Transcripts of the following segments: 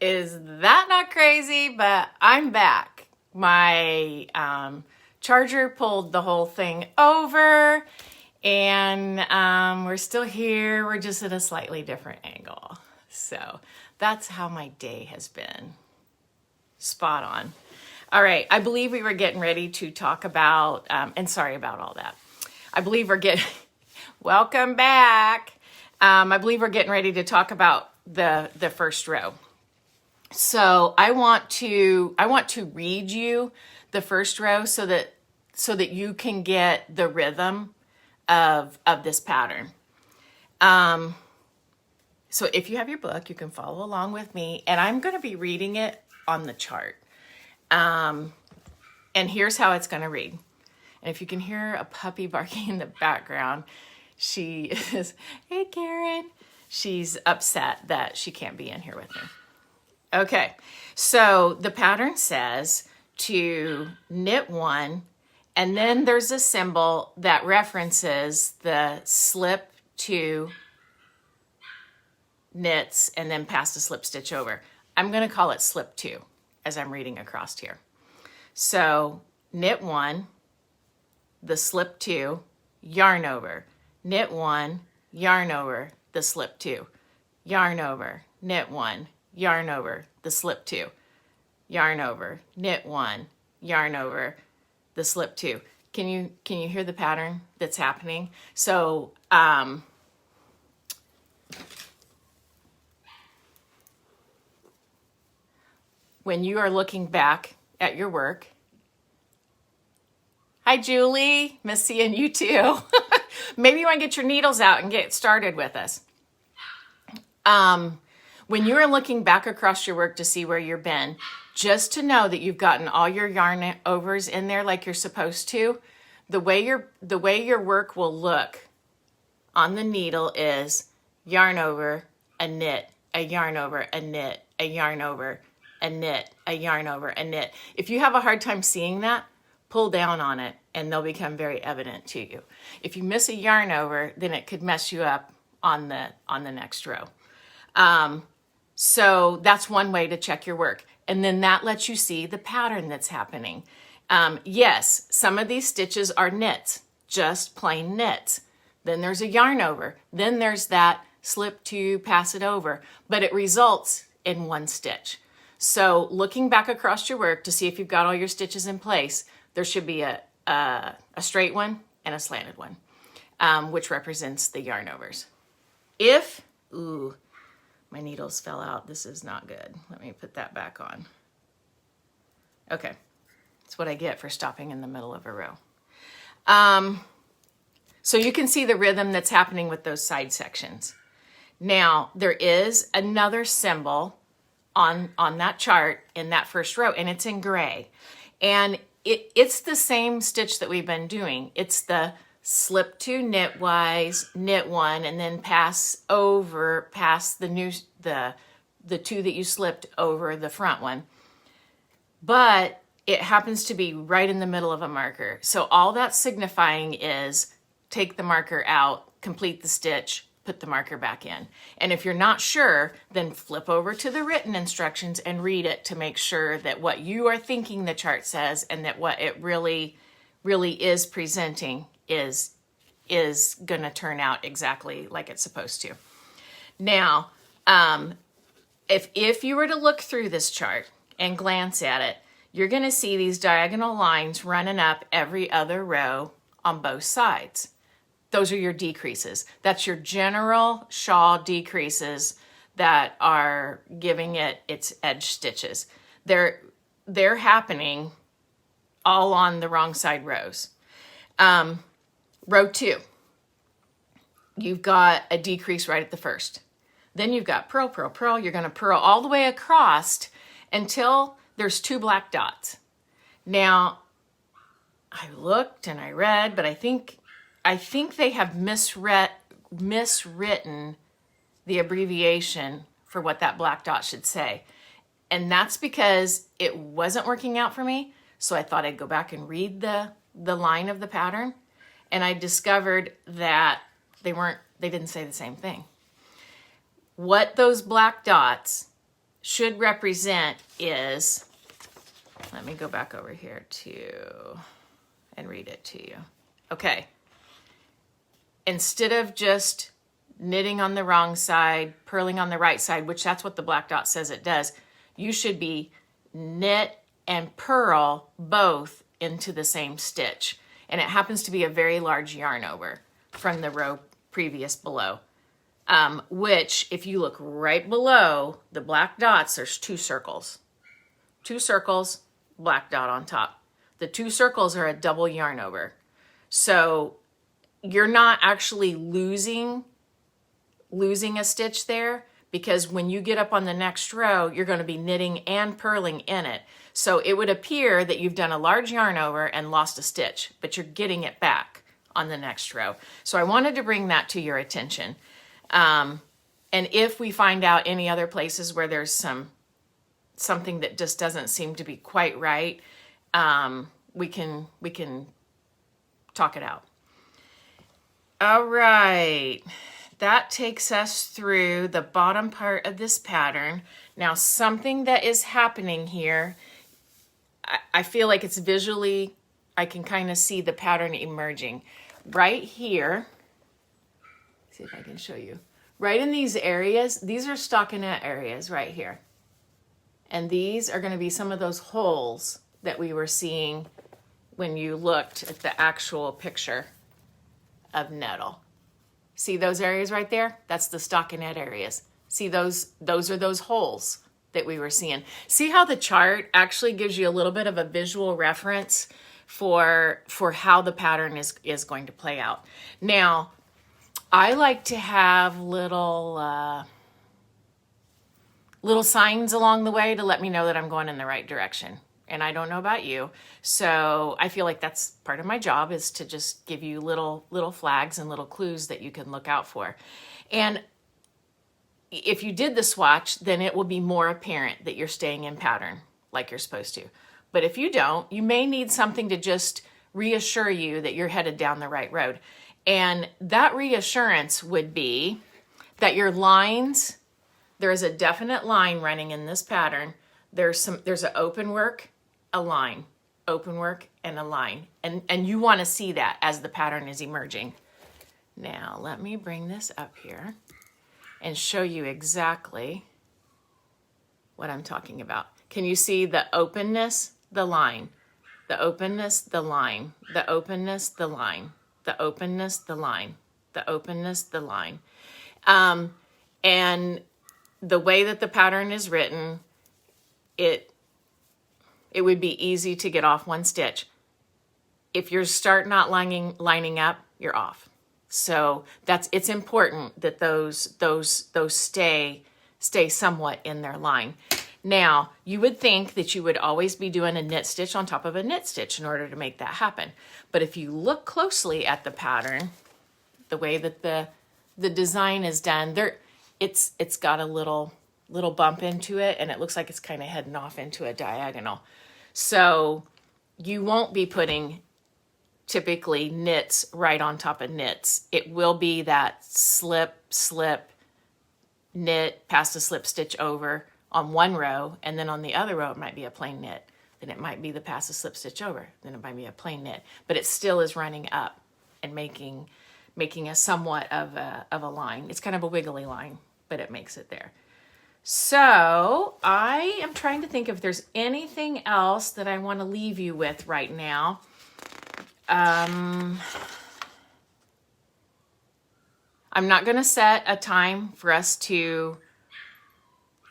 Is that not crazy? But I'm back. My charger pulled the whole thing over, and we're still here. We're just at a slightly different angle. So that's how my day has been. Spot on. All right, I believe we were getting ready to talk about, and sorry about all that. I believe we're getting, welcome back. I believe we're getting ready to talk about the first row. So I want to read you the first row so that you can get the rhythm of this pattern. So if you have your book, you can follow along with me, and I'm going to be reading it on the chart. And here's how it's going to read. And if you can hear a puppy barking in the background, she is, hey Karen, she's upset that she can't be in here with me. Okay, so the pattern says to knit one, and then there's a symbol that references the slip two knits and then pass the slip stitch over. I'm going to call it slip two as I'm reading across here. So knit one, the slip two, yarn over, knit one, yarn over, the slip two, yarn over, knit one, yarn over, the slip two, yarn over, knit one, yarn over, the slip two. Can you hear the pattern that's happening? So when you are looking back at your work, hi Julie, miss seeing you too. Maybe you want to get your needles out and get started with us. When you are looking back across your work to see where you've been, just to know that you've gotten all your yarn overs in there like you're supposed to, the way your work will look on the needle is yarn over, a knit, a yarn over, a knit, a yarn over, a knit, a yarn over, a knit. If you have a hard time seeing that, pull down on it and they'll become very evident to you. If you miss a yarn over, then it could mess you up on the next row. So that's one way to check your work. And then that lets you see the pattern that's happening. Yes, some of these stitches are knits, just plain knits. Then there's a yarn over. Then there's that slip two, pass it over. But it results in one stitch. So looking back across your work to see if you've got all your stitches in place, there should be a straight one and a slanted one, which represents the yarn overs. Ooh, my needles fell out. This is not good. Let me put that back on. Okay, that's what I get for stopping in the middle of a row. So you can see the rhythm that's happening with those side sections. Now, there is another symbol on that chart in that first row, and it's in gray. And it's the same stitch that we've been doing. It's the slip two knitwise, knit one, and then pass over past the two that you slipped over the front one. But it happens to be right in the middle of a marker. So all that's signifying is take the marker out, complete the stitch, put the marker back in. And if you're not sure, then flip over to the written instructions and read it to make sure that what you are thinking the chart says and that what it really is presenting is going to turn out exactly like it's supposed to. Now, if you were to look through this chart and glance at it, you're going to see these diagonal lines running up every other row on both sides. Those are your decreases. That's your general shawl decreases that are giving it its edge stitches. They're happening all on the wrong side rows. Row 2, you've got a decrease right at the first. Then you've got purl, purl, purl. You're going to purl all the way across until there's 2 black dots. Now, I looked and I read, but I think they have miswritten the abbreviation for what that black dot should say. And that's because it wasn't working out for me. So I thought I'd go back and read the line of the pattern. And I discovered that they didn't say the same thing. What those black dots should represent is, let me go back over here and read it to you. Okay. Instead of just knitting on the wrong side, purling on the right side, which that's what the black dot says it does, you should be knit and purl both into the same stitch. And it happens to be a very large yarn over from the row previous below. Which, if you look right below the black dots, there's 2 circles. 2 circles, black dot on top. The 2 circles are a double yarn over. So you're not actually losing a stitch there, because when you get up on the next row, you're going to be knitting and purling in it. So it would appear that you've done a large yarn over and lost a stitch, but you're getting it back on the next row. So I wanted to bring that to your attention. And if we find out any other places where there's something that just doesn't seem to be quite right, we can talk it out. All right. That takes us through the bottom part of this pattern. Now, something that is happening here, I feel like it's visually, I can kind of see the pattern emerging. Right here, see if I can show you. Right in these areas, these are stockinette areas right here. And these are going to be some of those holes that we were seeing when you looked at the actual picture of Nettle. See those areas right there? That's the stockinette areas. See those are those holes that we were seeing. See how the chart actually gives you a little bit of a visual reference for how the pattern is going to play out. Now, I like to have little signs along the way to let me know that I'm going in the right direction. And I don't know about you, so I feel like that's part of my job, is to just give you little flags and little clues that you can look out for. And if you did the swatch, then it will be more apparent that you're staying in pattern like you're supposed to. But if you don't, you may need something to just reassure you that you're headed down the right road. And that reassurance would be that your lines, there is a definite line running in this pattern. There's an open work, a line, open work, and a line. And you want to see that as the pattern is emerging. Now, let me bring this up here and show you exactly what I'm talking about. Can you see the openness, the line, the openness, the line, the openness, the line, the openness, the line, the openness, the line. And the way that the pattern is written, it would be easy to get off one stitch. If you start not lining up, you're off. So it's important that those stay somewhat in their line. Now, you would think that you would always be doing a knit stitch on top of a knit stitch in order to make that happen. But if you look closely at the pattern, the way that the design is done, it's got a little bump into it, and it looks like it's kind of heading off into a diagonal. So you won't be putting typically knits right on top of knits. It will be that slip, knit, pass the slip stitch over on one row, and then on the other row it might be a plain knit. Then it might be the pass the slip stitch over. Then it might be a plain knit. But it still is running up and making a somewhat of a line. It's kind of a wiggly line, but it makes it there. So I am trying to think if there's anything else that I want to leave you with right now. I'm not going to set a time for us to,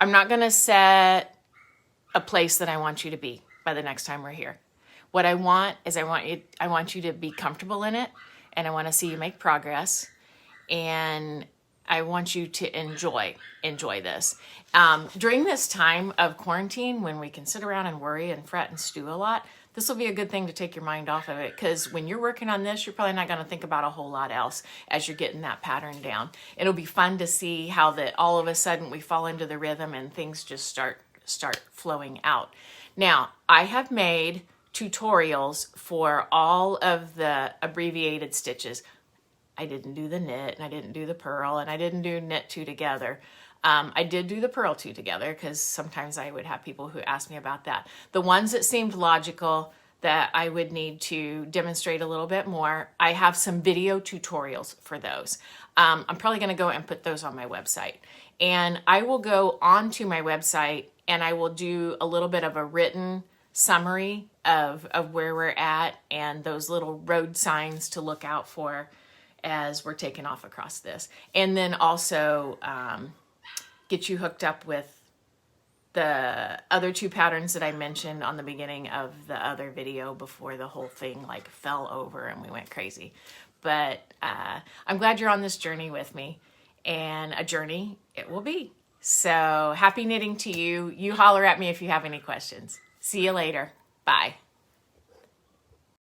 I'm not going to set a place that I want you to be by the next time we're here. What I want is I want you to be comfortable in it, and I want to see you make progress, and I want you to enjoy this. During this time of quarantine, when we can sit around and worry and fret and stew a lot, this will be a good thing to take your mind off of it, because when you're working on this, you're probably not going to think about a whole lot else as you're getting that pattern down. It'll be fun to see how that all of a sudden we fall into the rhythm and things just start flowing out. Now, I have made tutorials for all of the abbreviated stitches. I didn't do the knit, and I didn't do the purl, and I didn't do knit two together. I did do the purl two together because sometimes I would have people who ask me about that. The ones that seemed logical that I would need to demonstrate a little bit more, I have some video tutorials for those. I'm probably going to go and put those on my website. And I will go onto my website and I will do a little bit of a written summary of where we're at and those little road signs to look out for as we're taking off across this. And then also get you hooked up with the other two patterns that I mentioned on the beginning of the other video before the whole thing like fell over and we went crazy. But I'm glad you're on this journey with me, and a journey it will be. So happy knitting to you. You holler at me if you have any questions. See you later. Bye.